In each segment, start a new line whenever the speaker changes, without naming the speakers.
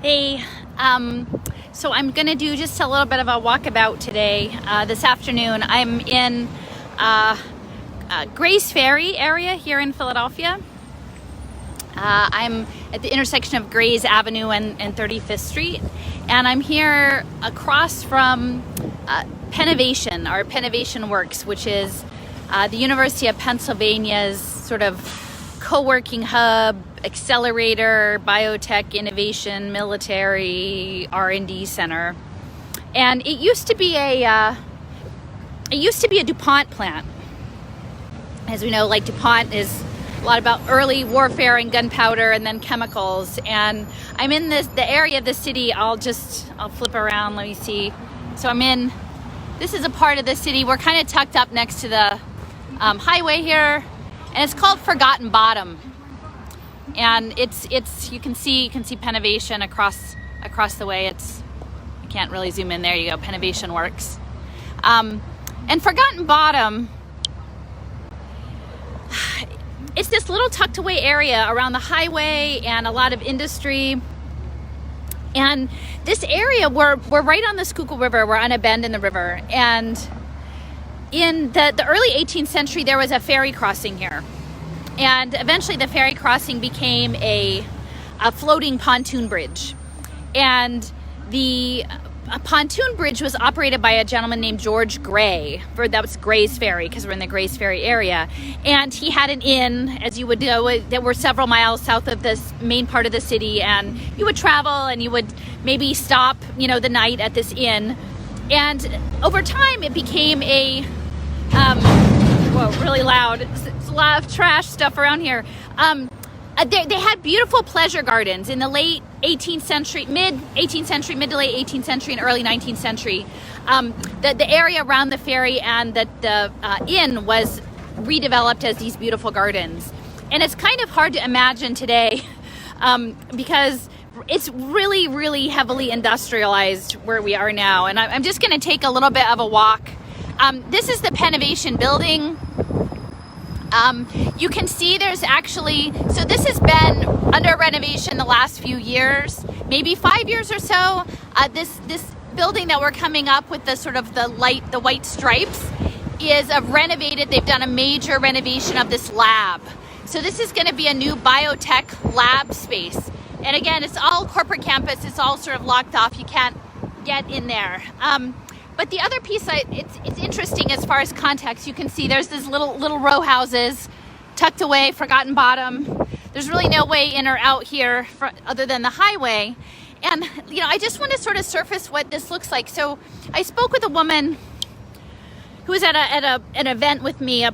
Hey, so I'm gonna do just a little bit of a walkabout today. This afternoon, I'm in Grays Ferry area here in Philadelphia. I'm at the intersection of Grays Avenue and 35th Street, and I'm here across from Pennovation, our Pennovation Works, which is the University of Pennsylvania's sort of co-working hub, accelerator, biotech, innovation, military, R&D center. And it used to be a DuPont plant. As we know, like DuPont is a lot about early warfare and gunpowder and then chemicals. And I'm in the area of the city. I'll flip around, let me see. So this is a part of the city. We're kind of tucked up next to the highway here, and it's called Forgotten Bottom. And you can see Pennovation across the way. I can't really zoom in. There you go, Pennovation Works. And Forgotten Bottom, it's this little tucked away area around the highway and a lot of industry. And this area, we're right on the Schuylkill River. We're on a bend in the river. And in the early 18th century, there was a ferry crossing here. And eventually the ferry crossing became a floating pontoon bridge. And the pontoon bridge was operated by a gentleman named George Gray. That was Gray's Ferry, because we're in the Gray's Ferry area. And he had an inn, as you would know, that were several miles south of this main part of the city. And you would travel and you would maybe stop, the night at this inn. And over time, it became really loud. It's a lot of trash stuff around here. They had beautiful pleasure gardens in the late 18th century, mid to late 18th century, and early 19th century. The area around the ferry and the inn was redeveloped as these beautiful gardens. And it's kind of hard to imagine today because it's really, really heavily industrialized where we are now. And I'm just going to take a little bit of a walk. This is the Pennovation building. You can see there's so this has been under renovation the last few years, maybe 5 years or so. This building that we're coming up with the white stripes is renovated. They've done a major renovation of this lab. So this is going to be a new biotech lab space. And again, it's all corporate campus. It's all sort of locked off. You can't get in there. But the other piece, it's interesting as far as context. You can see there's these little row houses tucked away, Forgotten Bottom. There's really no way in or out here other than the highway. And, I just want to sort of surface what this looks like. So I spoke with a woman who was at an event with me, a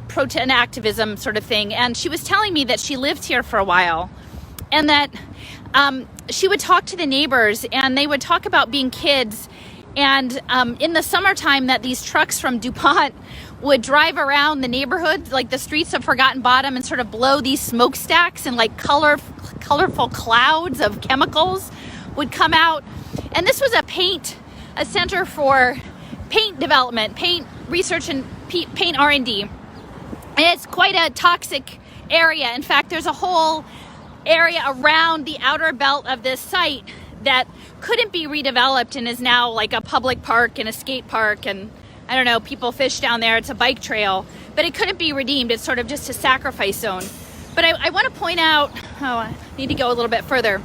pro-an activism sort of thing. And she was telling me that she lived here for a while and that she would talk to the neighbors and they would talk about being kids. And in the summertime that these trucks from DuPont would drive around the neighborhood, like the streets of Forgotten Bottom, and sort of blow these smokestacks and like colorful clouds of chemicals would come out. And this was a center for paint development, paint research, and paint R&D. And it's quite a toxic area. In fact, there's a whole area around the outer belt of this site that couldn't be redeveloped and is now like a public park and a skate park, and I don't know, people fish down there. It's a bike trail, but it couldn't be redeemed. It's sort of just a sacrifice zone. But I want to point out, I need to go a little bit further.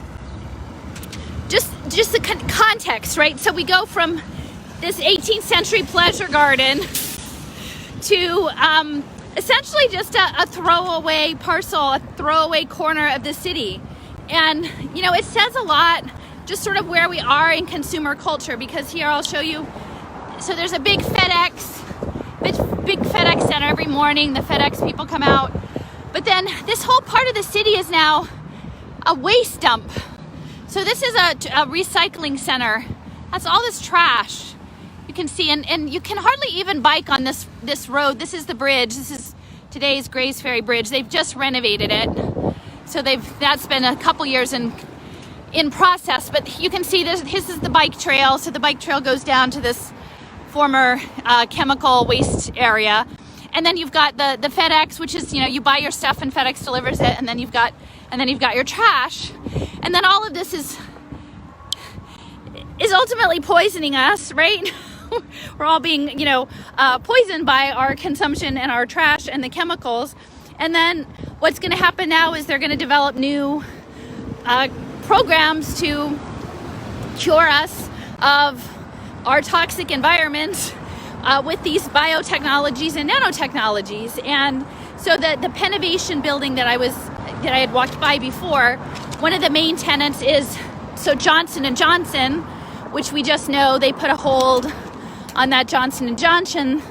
Just the context, right? So we go from this 18th century pleasure garden to essentially just a throwaway parcel, a throwaway corner of the city. And, it says a lot just sort of where we are in consumer culture, because here I'll show you. So there's a big FedEx center every morning. The FedEx people come out. But then this whole part of the city is now a waste dump. So this is a recycling center. That's all this trash you can see. And you can hardly even bike on this road. This is the bridge. This is today's Grays Ferry Bridge. They've just renovated it. So that's been a couple years in process, but you can see this is the bike trail. So the bike trail goes down to this former chemical waste area. And then you've got the FedEx, which is, you buy your stuff and FedEx delivers it, and then you've got your trash. And then all of this is is ultimately poisoning us, right? We're all being, poisoned by our consumption and our trash and the chemicals. And then what's going to happen now is they're going to develop new programs to cure us of our toxic environment with these biotechnologies and nanotechnologies. And so the Pennovation building that I had walked by before, one of the main tenants is Johnson & Johnson, which we just know they put a hold on that Johnson & Johnson,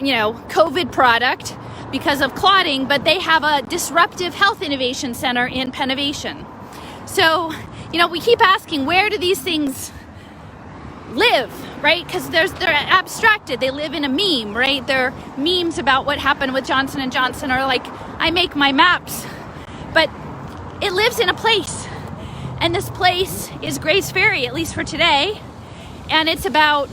COVID product because of clotting, but they have a disruptive health innovation center in Pennovation. So, we keep asking, where do these things live, right? Because they're abstracted. They live in a meme, right? They're memes about what happened with Johnson & Johnson, or like, I make my maps. But it lives in a place. And this place is Grace Ferry, at least for today. And it's about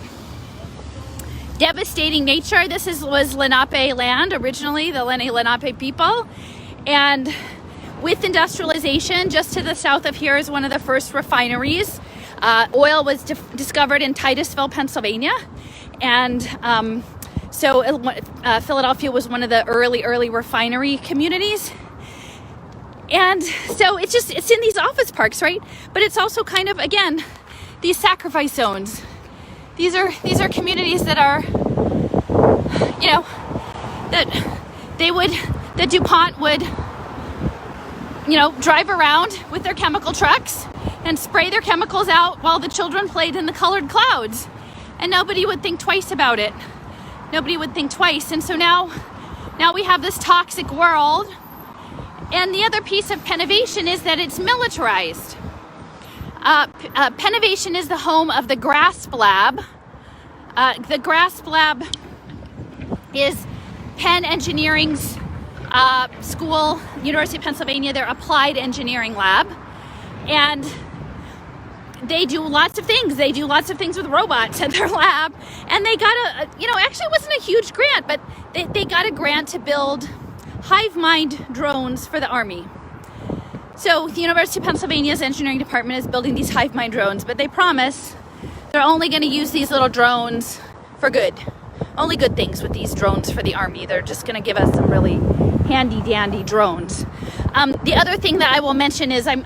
devastating nature. This was Lenape land originally, the Lenni Lenape people. And with industrialization, just to the south of here is one of the first refineries. Oil was discovered in Titusville, Pennsylvania. And so Philadelphia was one of the early refinery communities. And so it's in these office parks, right? But it's also kind of, again, these sacrifice zones. These are communities that are, that DuPont would, drive around with their chemical trucks and spray their chemicals out while the children played in the colored clouds. And nobody would think twice about it. Nobody would think twice. And so now we have this toxic world. And the other piece of Pennovation is that it's militarized. Pennovation is the home of the GRASP Lab. The GRASP Lab is Penn Engineering's school, University of Pennsylvania, their applied engineering lab. And they do lots of things. They do lots of things with robots at their lab. And they got actually it wasn't a huge grant, but they got a grant to build hive mind drones for the Army. So the University of Pennsylvania's engineering department is building these hive mind drones, but they promise they're only going to use these little drones for good. Only good things with these drones for the Army. They're just going to give us some really handy dandy drones. The other thing that I will mention is I'm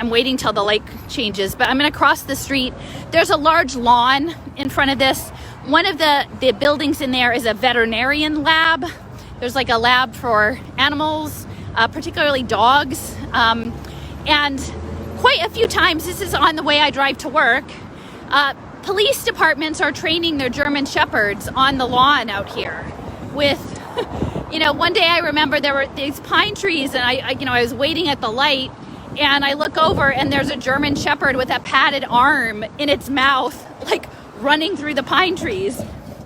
waiting till the light changes, but I'm going to cross the street. There's a large lawn in front of this. One of the buildings in there is a veterinarian lab. There's like a lab for animals, particularly dogs. And quite a few times, this is on the way I drive to work, police departments are training their German Shepherds on the lawn out here with, one day I remember there were these pine trees and I was waiting at the light and I look over and there's a German Shepherd with a padded arm in its mouth, like running through the pine trees.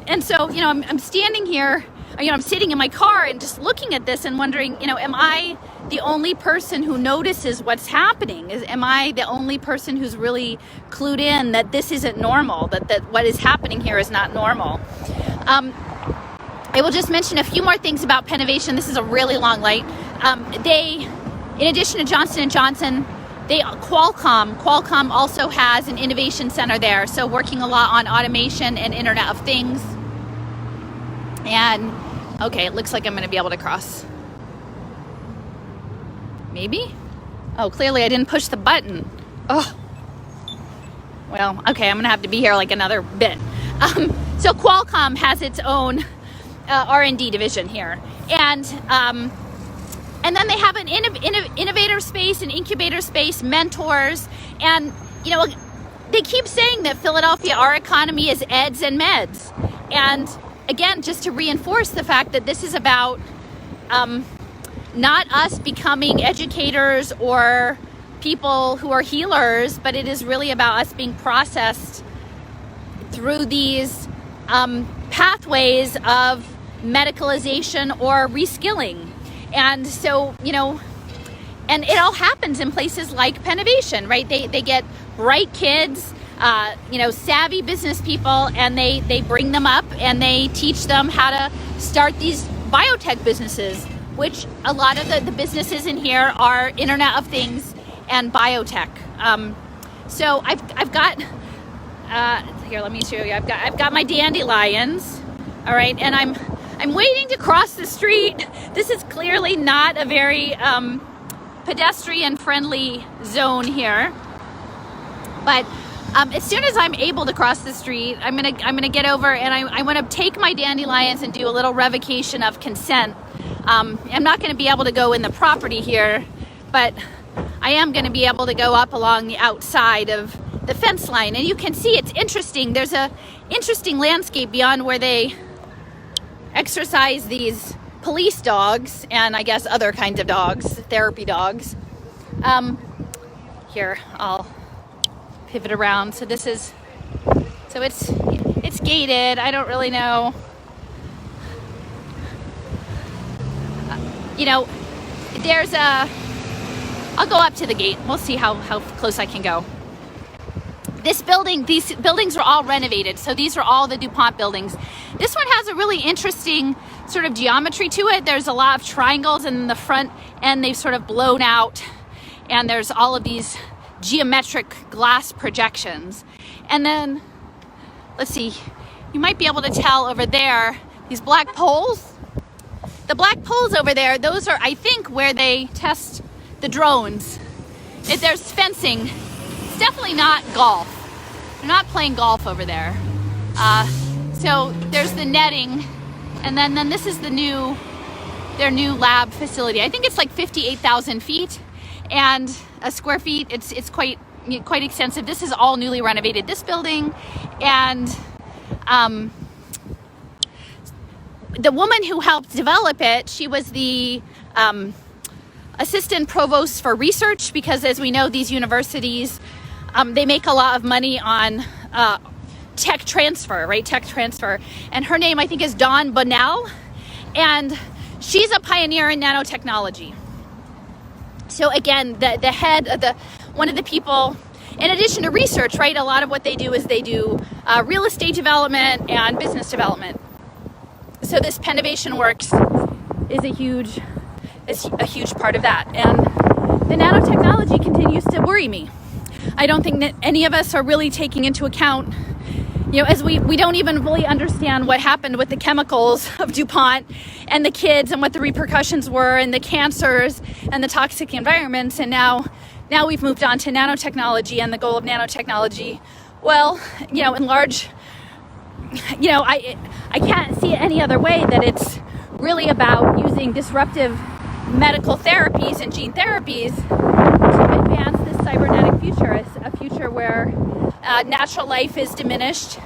And so, I'm standing here, I'm sitting in my car and just looking at this and wondering, am I the only person who notices what's happening? Am I the only person who's really clued in that this isn't normal, that what is happening here is not normal? I will just mention a few more things about Pennovation. This is a really long light. In addition to Johnson & Johnson, Qualcomm also has an innovation center there. So working a lot on automation and Internet of Things. And okay, it looks like I'm going to be able to cross. Maybe? Oh, clearly I didn't push the button. Oh. Well, okay, I'm going to have to be here like another bit. So Qualcomm has its own R&D division here. And then they have an innovator space, an incubator space, mentors. And, they keep saying that Philadelphia, our economy is eds and meds. And again, just to reinforce the fact that this is about not us becoming educators or people who are healers, but it is really about us being processed through these pathways of medicalization or reskilling. And so, and it all happens in places like Pennovation, right? They get bright kids, savvy business people, and they bring them up and they teach them how to start these biotech businesses, which a lot of the businesses in here are Internet of Things and biotech. So I've got Here, let me show you. I've got my dandelions. All right, and I'm waiting to cross the street. This is clearly not a very pedestrian friendly zone here. But as soon as I'm able to cross the street, I'm gonna get over, and I want to take my dandelions and do a little revocation of consent. I'm not going to be able to go in the property here, but I am going to be able to go up along the outside of the fence line, and you can see it's interesting. There's a interesting landscape beyond where they exercise these police dogs and I guess other kinds of dogs, therapy dogs. Here, I'll pivot around. So this is, so it's gated. I don't really know. You know, there's a, I'll go up to the gate. We'll see how close I can go. This building, these buildings are all renovated. So these are all the DuPont buildings. This one has a really interesting sort of geometry to it. There's a lot of triangles in the front and they've sort of blown out. And there's all of these geometric glass projections. And then, let's see, you might be able to tell over there, these black poles. The black poles over there, those are, I think, where they test the drones. If there's fencing, it's definitely not golf. They're not playing golf over there. So there's the netting, and then this is their new lab facility. I think it's like 58,000 feet and a square feet. It's quite extensive. This is all newly renovated, this building, and the woman who helped develop it, she was the assistant provost for research, because as we know, these universities, they make a lot of money on tech transfer, right? Tech transfer. And her name, I think, is Dawn Bonnell, and she's a pioneer in nanotechnology. So again, the head of one of the people, in addition to research, right? A lot of what they do is they do real estate development and business development. So this Pennovation Works is a huge part of that. And the nanotechnology continues to worry me. I don't think that any of us are really taking into account, you know, as we don't even really understand what happened with the chemicals of DuPont and the kids and what the repercussions were and the cancers and the toxic environments. And now we've moved on to nanotechnology and the goal of nanotechnology. Well, you know, in large, you know, I can't see it any other way that it's really about using disruptive medical therapies and gene therapies to advance this cybernetic future, a future where natural life is diminished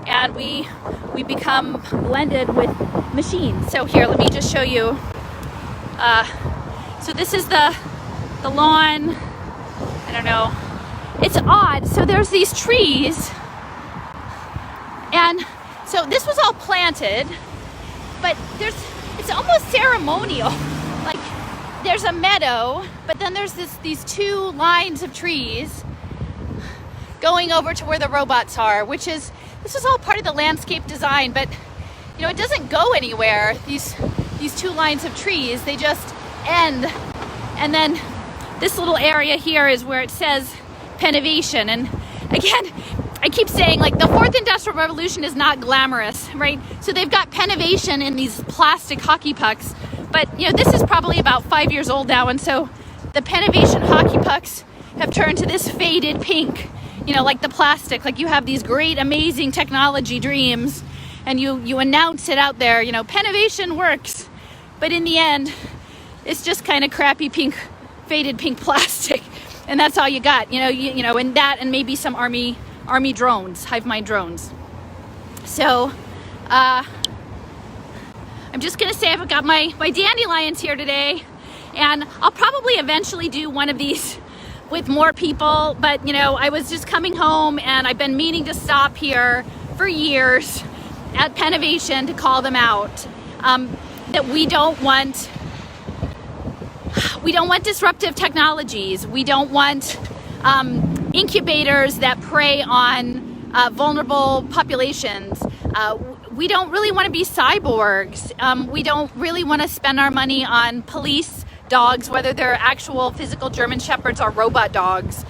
and we become blended with machines. So here, let me just show you. So this is the lawn. I don't know. It's odd. So there's these trees, and so this was all planted, but it's almost ceremonial. Like there's a meadow, but then there's these two lines of trees going over to where the robots are, this is all part of the landscape design, but you know, it doesn't go anywhere. These two lines of trees, they just end. And then this little area here is where it says Pennovation. And again, I keep saying, like, the fourth industrial revolution is not glamorous, right? So they've got Pennovation in these plastic hockey pucks, but you know, this is probably about 5 years old now, and so the Pennovation hockey pucks have turned to this faded pink, you know, like the plastic. Like you have these great, amazing technology dreams, and you announce it out there, you know, Pennovation works, but in the end, it's just kind of crappy pink, faded pink plastic, and that's all you got, you know, and that, and maybe some army drones, hive mind drones. So I'm just gonna say I've got my dandelions here today, and I'll probably eventually do one of these with more people, but you know, I was just coming home and I've been meaning to stop here for years at Pennovation to call them out, that we don't want disruptive technologies. We don't want incubators that prey on vulnerable populations. We don't really want to be cyborgs. We don't really want to spend our money on police dogs, whether they're actual physical German shepherds or robot dogs.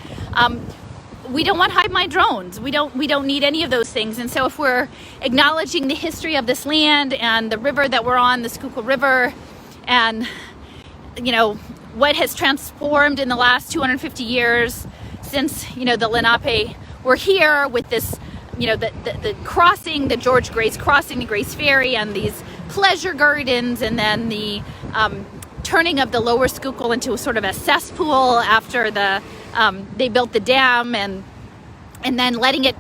we don't want hive mind drones. We don't need any of those things. And so if we're acknowledging the history of this land and the river that we're on, the Schuylkill River, and what has transformed in the last 250 years since the Lenape were here with this, the crossing, the George Grace crossing, the Grace Ferry, and these pleasure gardens, and then the turning of the lower Schuylkill into a sort of a cesspool after they built the dam, and then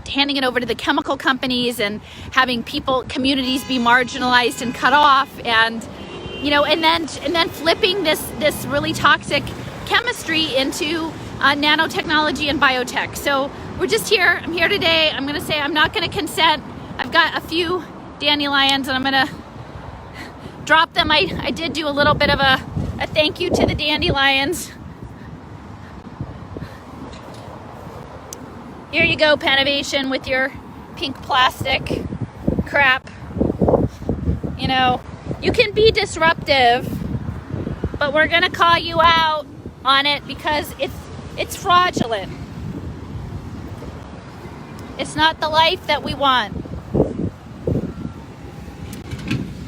handing it over to the chemical companies, and having communities be marginalized and cut off, and then flipping this really toxic chemistry into nanotechnology and biotech. So we're just here. I'm here today. I'm going to say I'm not going to consent. I've got a few dandelions, and I'm going to drop them. I did do a little bit of a thank you to the dandelions. Here you go, Pennovation, with your pink plastic crap. You can be disruptive, but we're gonna call you out on it because it's fraudulent. It's not the life that we want.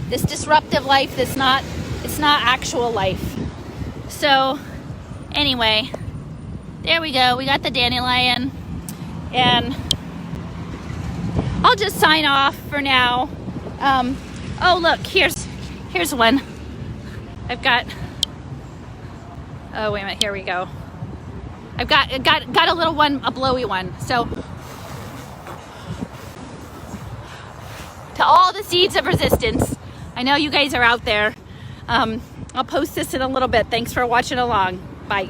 This disruptive life, it's not actual life. So anyway, there we go. We got the dandelion, and I'll just sign off for now. Oh look, here's one. I've got, oh wait a minute, here we go. I've got a little one, a blowy one. So to all the seeds of resistance, I know you guys are out there. I'll post this in a little bit. Thanks for watching along. Bye.